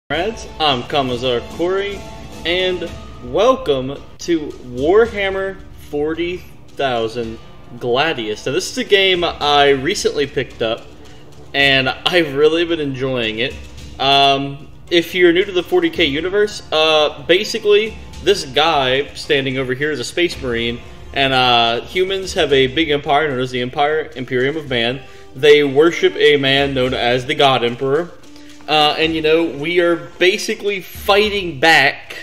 Comrades, I'm Kamazar Corey, and welcome to Warhammer 40,000 Gladius. Now, this is a game I recently picked up, and I've really been enjoying it. If you're new to the 40k universe, basically, this guy standing over here is a space marine, and humans have a big empire known as the Imperium of Man. They worship a man known as the God Emperor. And you know, we are basically fighting back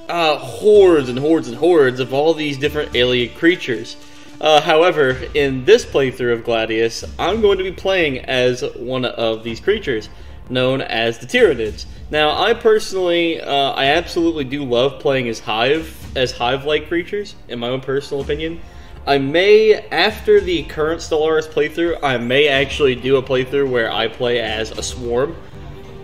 hordes and hordes and hordes of all these different alien creatures. However, in this playthrough of Gladius, I'm going to be playing as one of these creatures, known as the Tyrranids. Now, I personally, I absolutely do love playing as hive-like creatures, in my own personal opinion. I may, after the current Stellaris playthrough, I may actually do a playthrough where I play as a swarm.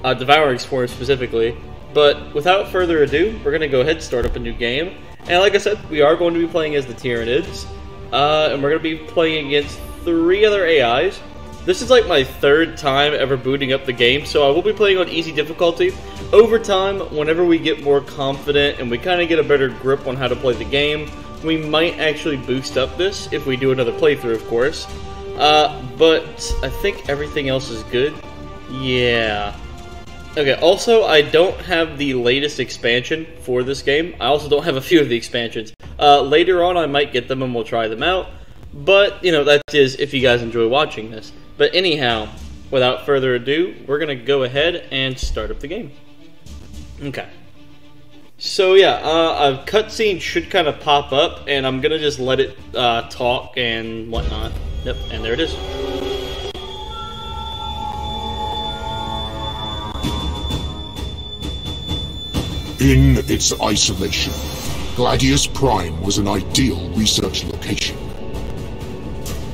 Devouring swarm specifically, but without further ado, we're going to go ahead and start up a new game. And like I said, we are going to be playing as the Tyrranids, and we're going to be playing against 3 other AIs. This is like my 3rd time ever booting up the game, so I will be playing on easy difficulty. Over time, whenever we get more confident and we kind of get a better grip on how to play the game, we might actually boost up this if we do another playthrough, of course. But I think everything else is good. Yeah. Okay, also, I don't have the latest expansion for this game. I also don't have a few of the expansions. Later on, I might get them and we'll try them out. But, you know, that is if you guys enjoy watching this. But anyhow, without further ado, we're going to go ahead and start up the game. Okay. So, yeah, a cutscene should kind of pop up, and I'm going to just let it talk and whatnot. Yep, and there it is. In its isolation, Gladius Prime was an ideal research location.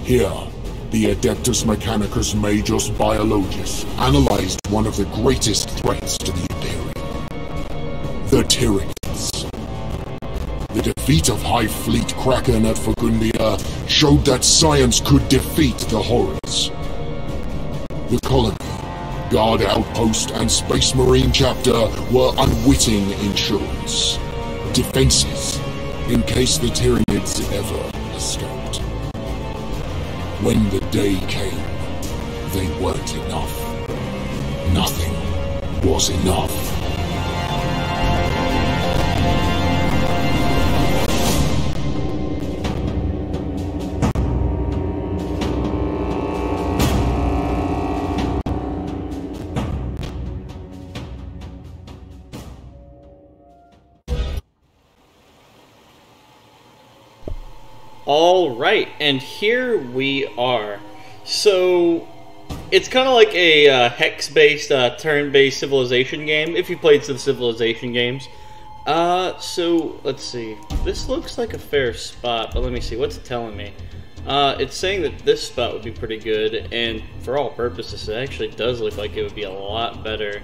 Here, the Adeptus Mechanicus Majus Biologus analyzed one of the greatest threats to the Imperium: the Tyrranids. The defeat of Hive Fleet Kraken at Fagundia showed that science could defeat the horrors. The colony, Guard Outpost, and Space Marine Chapter were unwitting insurance. Defenses, in case the Tyrranids ever escaped. When the day came, they weren't enough. Nothing was enough. Alright, and here we are. So, it's kind of like a hex-based, turn-based Civilization game, if you played some Civilization games. So, let's see. This looks like a fair spot, but let me see, what's it telling me? It's saying that this spot would be pretty good, and for all purposes, it actually does look like it would be a lot better.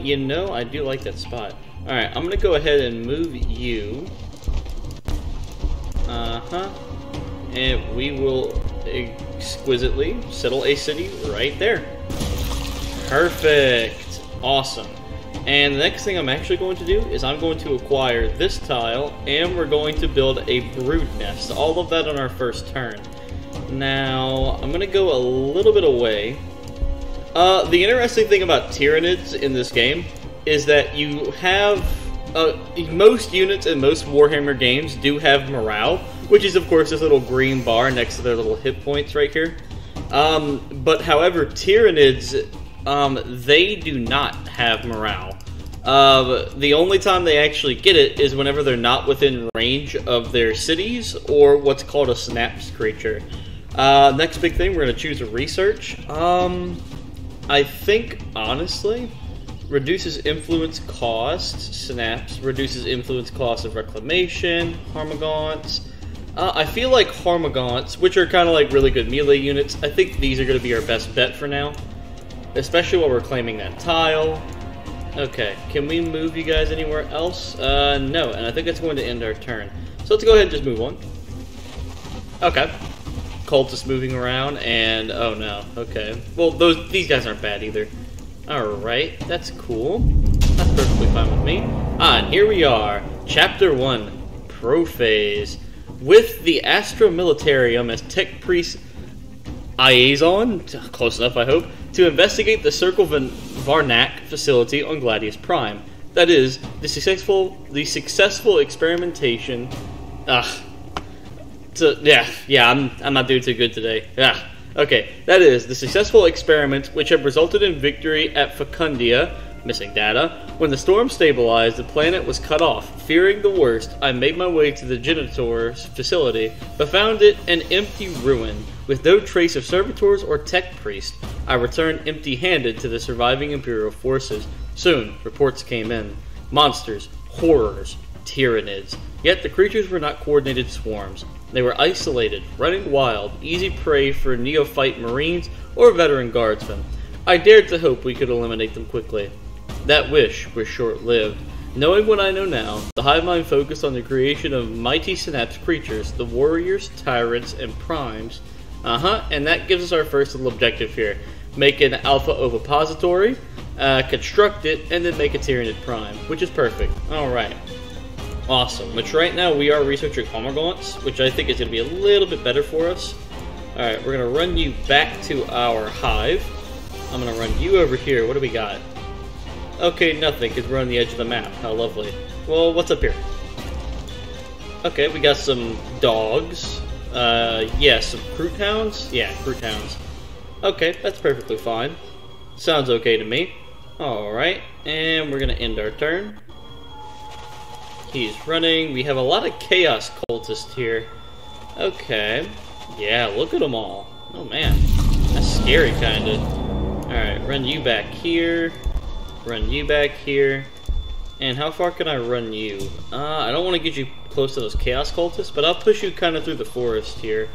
You know, I do like that spot. Alright, I'm gonna go ahead and move you. And we will exquisitely settle a city right there. Perfect. Awesome. And the next thing I'm actually going to do is I'm going to acquire this tile, and we're going to build a brood nest. All of that on our first turn. Now, I'm going to go a little bit away. The interesting thing about Tyrranids in this game is that you have... most units in most Warhammer games do have morale, which is of course this little green bar next to their little hit points right here. But however, Tyrranids, they do not have morale. The only time they actually get it is whenever they're not within range of their cities, or what's called a synapse creature. Next big thing, we're going to choose a research. I think, honestly... reduces influence cost, synapse, reduces influence cost of reclamation, Harmagants. I feel like Harmagants, which are kind of like really good melee units, I think these are going to be our best bet for now. Especially while we're claiming that tile. Okay, can we move you guys anywhere else? No, and I think that's going to end our turn. So let's go ahead and just move on. Okay. Cultists moving around, and oh no, okay. Well, these guys aren't bad either. Alright, that's cool. That's perfectly fine with me. And here we are. Chapter 1. Prophase. With the Astra Militarium as Tech Priest liaison, close enough I hope, to investigate the Circle Varnak facility on Gladius Prime. That is, the successful experimentation... I'm not doing too good today. Okay, that is, the successful experiment which had resulted in victory at Fecundia, missing data. When the storm stabilized, the planet was cut off. Fearing the worst, I made my way to the Genitor's facility, but found it an empty ruin, with no trace of servitors or tech priest. I returned empty-handed to the surviving Imperial forces. Soon, reports came in. Monsters, horrors, Tyrranids. Yet the creatures were not coordinated swarms. They were isolated, running wild, easy prey for neophyte marines or veteran guardsmen. I dared to hope we could eliminate them quickly. That wish was short-lived. Knowing what I know now, the hive mind focused on the creation of mighty synapse creatures, the warriors, tyrants, and primes. And that gives us our first little objective here. Make an alpha ovipository, construct it, and then make a Tyrranid prime, which is perfect. Alright. Awesome. Which right now we are researching comrades, which I think is going to be a little bit better for us. Alright, we're going to run you back to our hive. I'm going to run you over here. What do we got? Okay, nothing, because we're on the edge of the map. How lovely. Well, what's up here? Okay, we got some dogs. Yeah, some Croot Hounds? Yeah, Croot Hounds. Okay, that's perfectly fine. Sounds okay to me. Alright, and we're going to end our turn. He's running. We have a lot of Chaos Cultists here. Okay. Yeah, look at them all. Oh, man. That's scary, kind of. Alright, run you back here. Run you back here. And how far can I run you? I don't want to get you close to those Chaos Cultists, but I'll push you kind of through the forest here.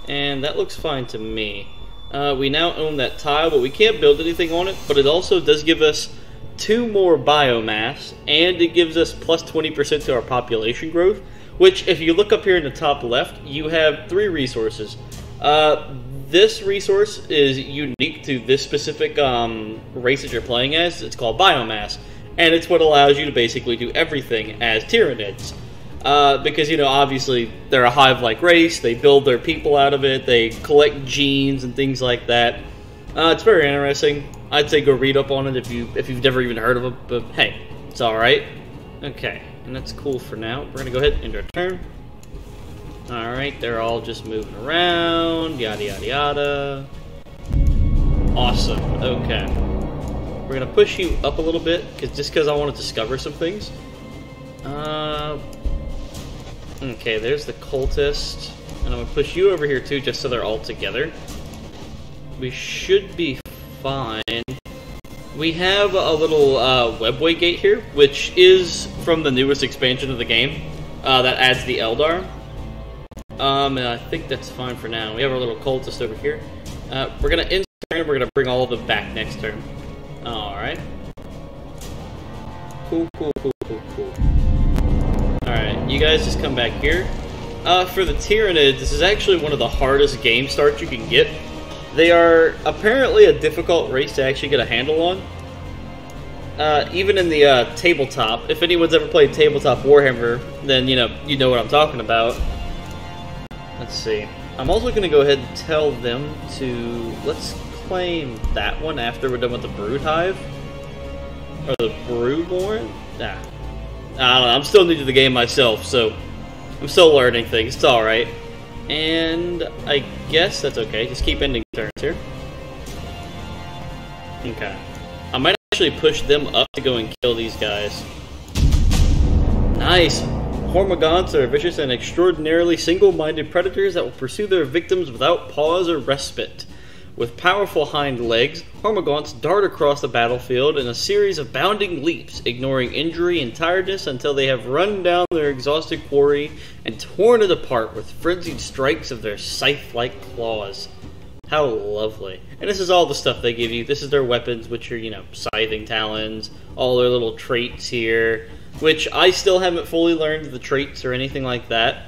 And that looks fine to me. We now own that tile, but we can't build anything on it, but it also does give us 2 more biomass, and it gives us plus 20% to our population growth, which, if you look up here in the top left, you have 3 resources. This resource is unique to this specific race that you're playing as. It's called biomass, and it's what allows you to basically do everything as Tyrranids. Because, you know, obviously, they're a hive-like race, they build their people out of it, they collect genes and things like that. It's very interesting. I'd say go read up on it if you've never even heard of it, but hey, it's alright. Okay, and that's cool for now. We're gonna go ahead and end our turn. Alright, they're all just moving around, yada yada yada. Awesome, okay. We're gonna push you up a little bit, just because I want to discover some things. Okay, there's the cultist. And I'm gonna push you over here too, just so they're all together. We should be fine. We have a little webway gate here, which is from the newest expansion of the game that adds the Eldar. And I think that's fine for now. We have our little cultist over here. We're gonna end turn, and we're gonna bring all of them back next turn. Alright. Cool. Alright, you guys just come back here. For the Tyrranids, this is actually one of the hardest game starts you can get. They are apparently a difficult race to actually get a handle on. Even in the tabletop, if anyone's ever played tabletop Warhammer, then you know what I'm talking about. Let's see. I'm also going to go ahead and tell them to let's claim that one after we're done with the Brood Hive or the Broodborn. I don't know. I'm still new to the game myself, so I'm still learning things. It's all right. And I guess that's okay. Just keep ending turns here. Okay. I might actually push them up to go and kill these guys. Nice! Hormagaunts are vicious and extraordinarily single-minded predators that will pursue their victims without pause or respite. With powerful hind legs, Hormagaunts dart across the battlefield in a series of bounding leaps, ignoring injury and tiredness until they have run down their exhausted quarry and torn it apart with frenzied strikes of their scythe-like claws. How lovely. And this is all the stuff they give you. This is their weapons, which are, scything talons, all their little traits here, which I still haven't fully learned the traits or anything like that.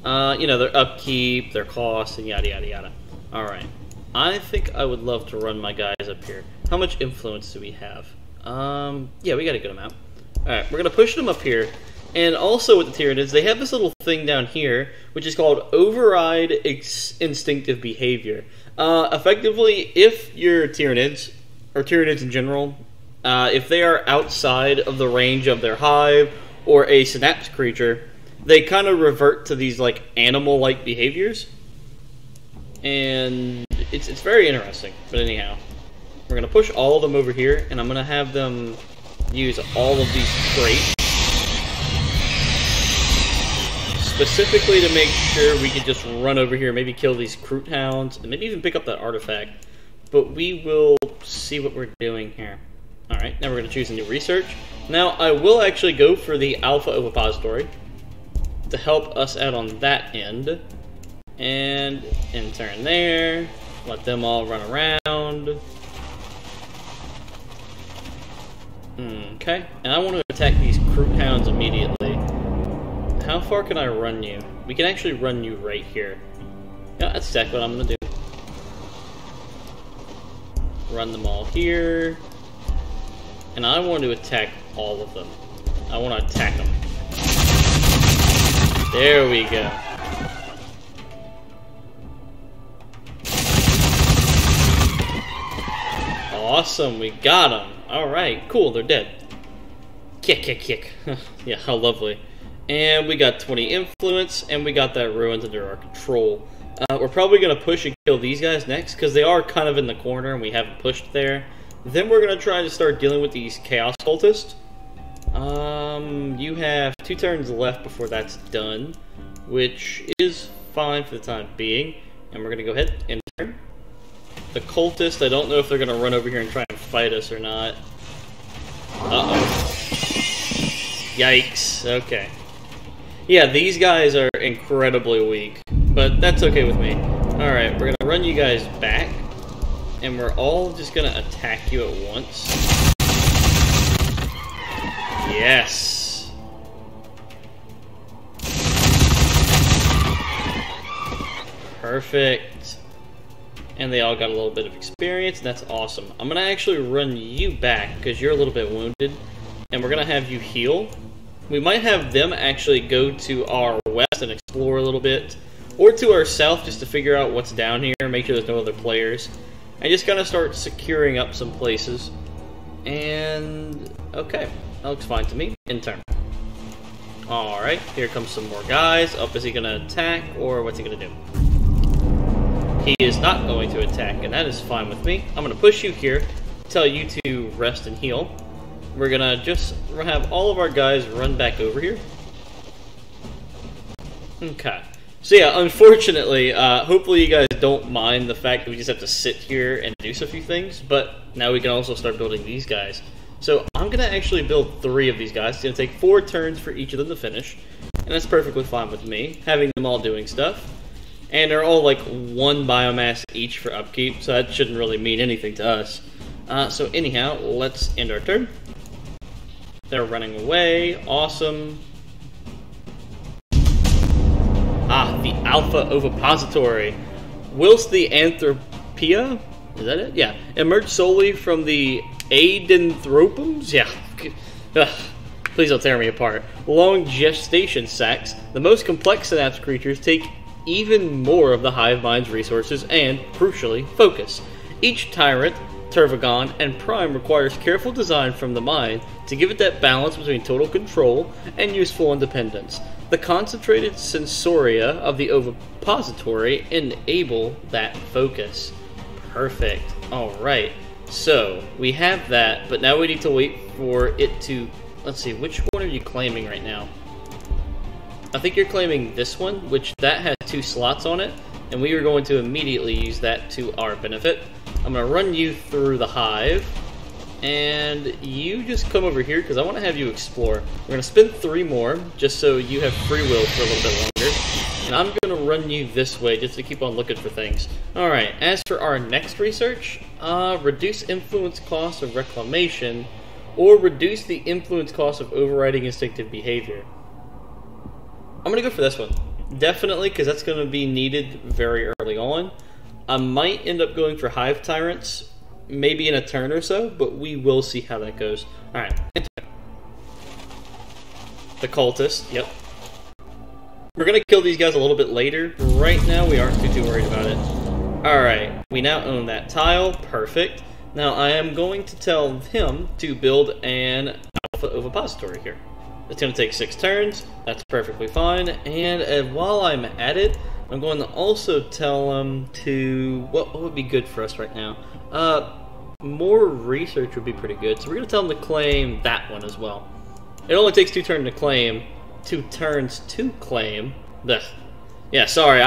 Their upkeep, their cost, and yada yada yada. Alright. I think I would love to run my guys up here. How much influence do we have? Yeah, we got a good amount. Alright, we're going to push them up here. And also with the Tyrranids, they have this little thing down here, which is called Override Instinctive Behavior. Effectively, if your Tyrranids, or Tyrranids in general, if they are outside of the range of their hive or a synapse creature, they kind of revert to these like animal-like behaviors. And it's very interesting. But anyhow, we're going to push all of them over here, and I'm going to have them use all of these traits. Specifically to make sure we can just run over here, maybe kill these Kroot Hounds, and maybe even pick up that artifact. But we will see what we're doing here. Alright, now we're going to choose a new research. Now, I will actually go for the Alpha Ovipositor to help us out on that end. And intern there. Let them all run around. Okay, and I want to attack these Kroot Hounds immediately. How far can I run you? We can actually run you right here. Yeah, that's exactly what I'm going to do. Run them all here. And I want to attack all of them. I want to attack them. There we go. Awesome, we got them. Alright, cool, they're dead. Kick, kick, kick. Yeah, how lovely. And we got 20 influence, and we got that ruins under our control. We're probably going to push and kill these guys next, because they are kind of in the corner, and we haven't pushed there. Then we're going to try to start dealing with these Chaos Cultists. You have 2 turns left before that's done, which is fine for the time being. And we're going to go ahead and turn. The Cultists, I don't know if they're going to run over here and try and fight us or not. Uh-oh. Yikes. Okay. Yeah, these guys are incredibly weak, but that's okay with me. Alright, we're going to run you guys back, and we're all just going to attack you at once. Yes! Perfect. And they all got a little bit of experience, and that's awesome. I'm going to actually run you back, because you're a little bit wounded, and we're going to have you heal. We might have them actually go to our west and explore a little bit, or to our south just to figure out what's down here, make sure there's no other players, and just kind of start securing up some places. And okay, that looks fine to me. In turn. Alright, here comes some more guys. Up, is he going to attack, or what's he going to do? He is not going to attack, and that is fine with me. I'm going to push you here, tell you to rest and heal. We're gonna just have all of our guys run back over here. Okay. So yeah, unfortunately, hopefully you guys don't mind the fact that we just have to sit here and do a few things, but now we can also start building these guys. So I'm gonna actually build 3 of these guys. It's gonna take 4 turns for each of them to finish, and that's perfectly fine with me, having them all doing stuff. And they're all like 1 biomass each for upkeep, so that shouldn't really mean anything to us. So anyhow, let's end our turn. They're running away. Awesome. Ah, the Alpha Ovipositor. Whilst the Anthropia, is that it? Yeah. Emerged solely from the Adenthropums? Yeah. Ugh. Please don't tear me apart. Long gestation sacs, the most complex synapse creatures take even more of the hive mind's resources and, crucially, focus. Each tyrant, Tervagon, and Prime requires careful design from the mind to give it that balance between total control and useful independence. The concentrated sensoria of the ovipositor enable that focus. Perfect. Alright, so we have that, but now we need to wait for it to... Let's see, which one are you claiming right now? I think you're claiming this one, which that has 2 slots on it, and we are going to immediately use that to our benefit. I'm going to run you through the hive, and you just come over here because I want to have you explore. We're going to spend 3 more just so you have free will for a little bit longer, and I'm going to run you this way just to keep on looking for things. Alright, as for our next research, reduce influence cost of reclamation, or reduce the influence cost of overriding instinctive behavior. I'm going to go for this one. Definitely, because that's going to be needed very early on. I might end up going for hive tyrants, maybe in a turn or so, but we will see how that goes. Alright. The cultist, yep. We're gonna kill these guys a little bit later. Right now, we aren't too worried about it. Alright, we now own that tile. Perfect. Now, I am going to tell him to build an alpha ovipositor here. It's going to take 6 turns. That's perfectly fine. And while I'm at it, I'm going to also tell him to... What would be good for us right now? More research would be pretty good. So we're going to tell him to claim that one as well. It only takes 2 turns to claim. 2 turns to claim. Ugh. Yeah, sorry,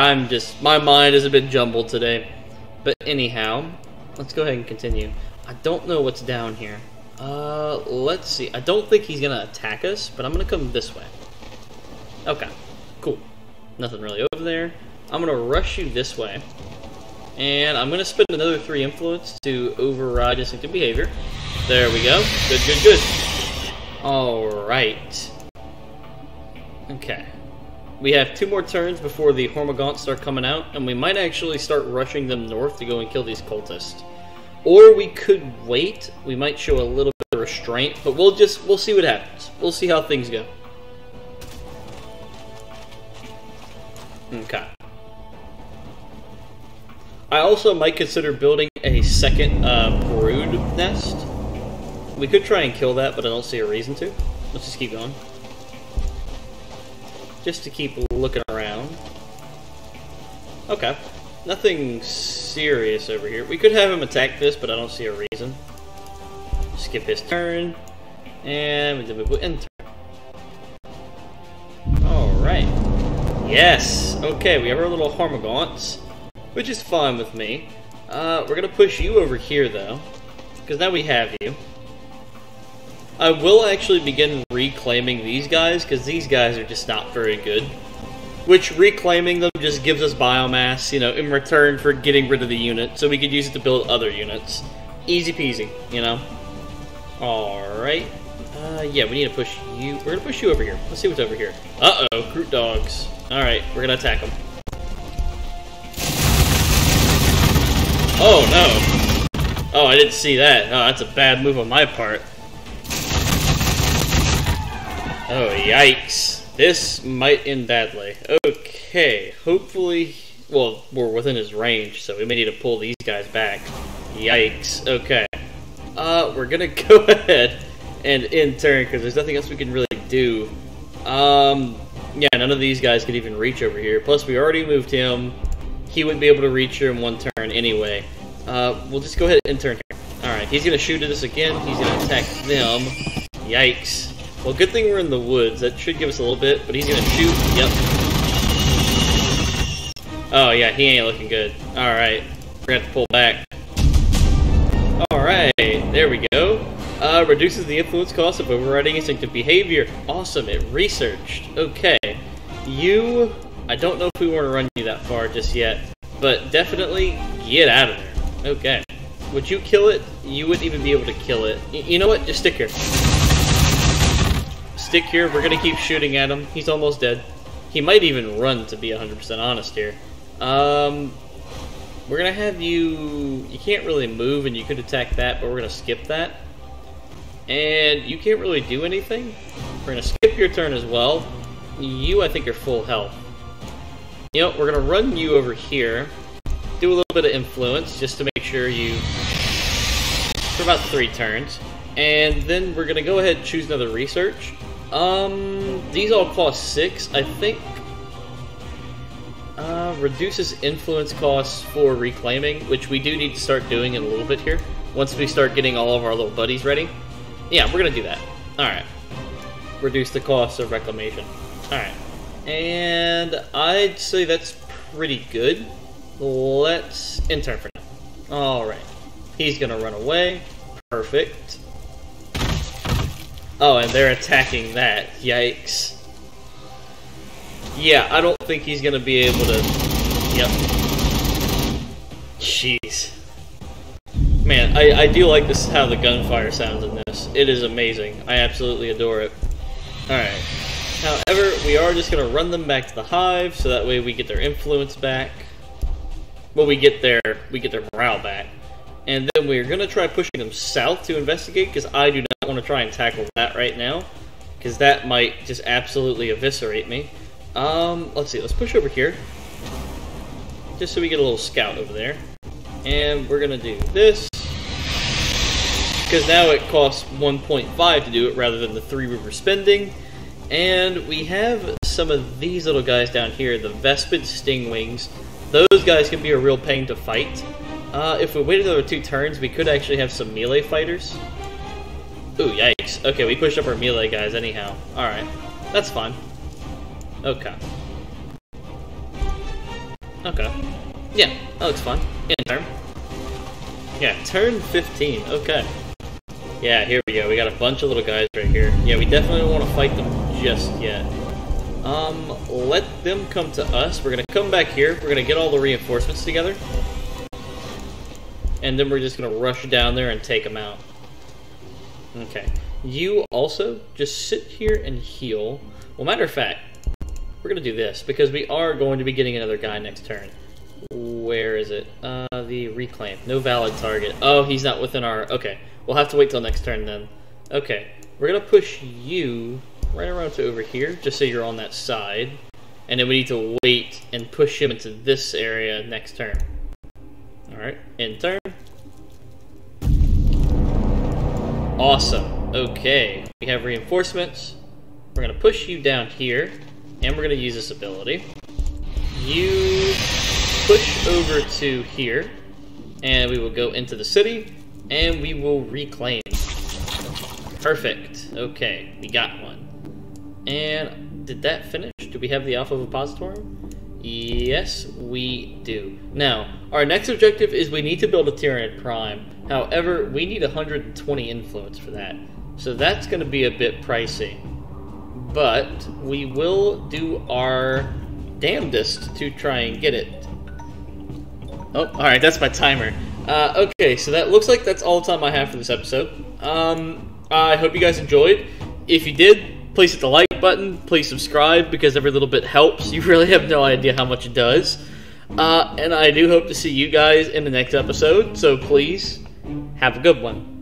my mind is a bit jumbled today. But anyhow, let's go ahead and continue. I don't know what's down here. Let's see. I don't think he's gonna attack us, but I'm gonna come this way. Okay, cool. Nothing really over there. I'm gonna rush you this way. And I'm gonna spend another 3 influence to override instinctive behavior. There we go. Good, good, good. Alright. Okay. We have 2 more turns before the Hormagaunts start coming out, and we might actually start rushing them north to go and kill these cultists. Or we could wait. We might show a little bit of restraint, but we'll see what happens. We'll see how things go. Okay. I also might consider building a second brood nest. We could try and kill that, but I don't see a reason to. Let's just keep going. Just to keep looking around. Okay. Nothing serious over here. We could have him attack this, but I don't see a reason. Skip his turn. And then we will end turn. Alright. Yes! Okay, we have our little Hormagaunts, which is fine with me. We're gonna push you over here, though, because now we have you. I will actually begin reclaiming these guys, because these guys are just not very good. Which, reclaiming them just gives us biomass, you know, in return for getting rid of the unit, so we could use it to build other units. Easy peasy, you know? Alright. Yeah, we need to push you. We're gonna push you over here. Let's see what's over here. Uh-oh, Groot dogs. Alright, we're gonna attack them. Oh, no. Oh, I didn't see that. Oh, that's a bad move on my part. Oh, yikes. This might end badly. Okay, hopefully... Well, we're within his range, so we may need to pull these guys back. Yikes. Okay. We're gonna go ahead and end turn, because there's nothing else we can really do. Yeah, none of these guys could even reach over here. Plus, we already moved him. He wouldn't be able to reach here in 1 turn anyway. We'll just go ahead and end turn here. Alright, he's gonna shoot at us again. He's gonna attack them. Yikes. Well, good thing we're in the woods. That should give us a little bit, but he's gonna shoot. Yep. Oh, yeah, he ain't looking good. Alright. We're gonna have to pull back. Alright, there we go. Reduces the influence cost of overriding instinctive behavior. Awesome, it researched. Okay. You... I don't know if we want to run you that far just yet, but definitely get out of there. Okay. Would you kill it? You wouldn't even be able to kill it. You know what? Just stick here. Stick here. We're gonna keep shooting at him. He's almost dead. He might even run, to be 100% honest here. We're gonna have you... You can't really move, and you could attack that, but we're gonna skip that. And you can't really do anything. We're gonna skip your turn as well. You, I think, are full health. You know, we're gonna run you over here. Do a little bit of influence, just to make sure you... For about 3 turns. And then we're gonna go ahead and choose another research. These all cost 6, I think. Reduces influence costs for reclaiming, which we do need to start doing in a little bit here. Once we start getting all of our little buddies ready. Yeah, we're gonna do that. Alright. Reduce the cost of reclamation. Alright. And I'd say that's pretty good. Let's intern for now. Alright. He's gonna run away. Perfect. Oh, and they're attacking that. Yikes. Yeah, I don't think he's gonna be able to... Yep. Jeez. Man, I do like this, how the gunfire sounds in this. It is amazing. I absolutely adore it. Alright. However, we are just gonna run them back to the hive, so that way we get their influence back. well, we get their morale back. And then we're going to try pushing them south to investigate, because I do not want to try and tackle that right now, because that might just absolutely eviscerate me. Let's see, let's push over here, just so we get a little scout over there. And we're going to do this, because now it costs 1.5 to do it rather than the 3 we were spending. And we have some of these little guys down here, the Vespid Stingwings. Those guys can be a real pain to fight. If we wait another 2 turns, we could actually have some melee fighters. Ooh, yikes. Okay, we pushed up our melee guys anyhow. Alright, that's fine. Okay. Okay. Yeah, that looks fun. In turn. Yeah, turn 15. Okay. Yeah, here we go. We got a bunch of little guys right here. Yeah, we definitely don't want to fight them just yet. Let them come to us. We're gonna come back here. We're gonna get all the reinforcements together. And then we're just gonna rush down there and take them out. Okay. You also just sit here and heal. Well, matter of fact, we're gonna do this because we are going to be getting another guy next turn. Where is it? The reclaim. No valid target. Oh, he's not within our... Okay. We'll have to wait till next turn then. Okay. We're gonna push you right around to over here, just so you're on that side. And then we need to wait and push him into this area next turn. Alright, in turn. Awesome. Okay, we have reinforcements. We're going to push you down here, and we're going to use this ability. You push over to here, and we will go into the city, and we will reclaim. Perfect. Okay, we got one. And did that finish? Do we have the Alpha Repository? Yes, we do. Now, our next objective is we need to build a Tyrranid Prime. However, we need 120 influence for that. So that's going to be a bit pricey. But we will do our damnedest to try and get it. Oh, alright, that's my timer. Okay, so that looks like that's all the time I have for this episode. I hope you guys enjoyed. If you did, please hit the like button, please subscribe, because every little bit helps. You really have no idea how much it does. And I do hope to see you guys in the next episode, so please, have a good one.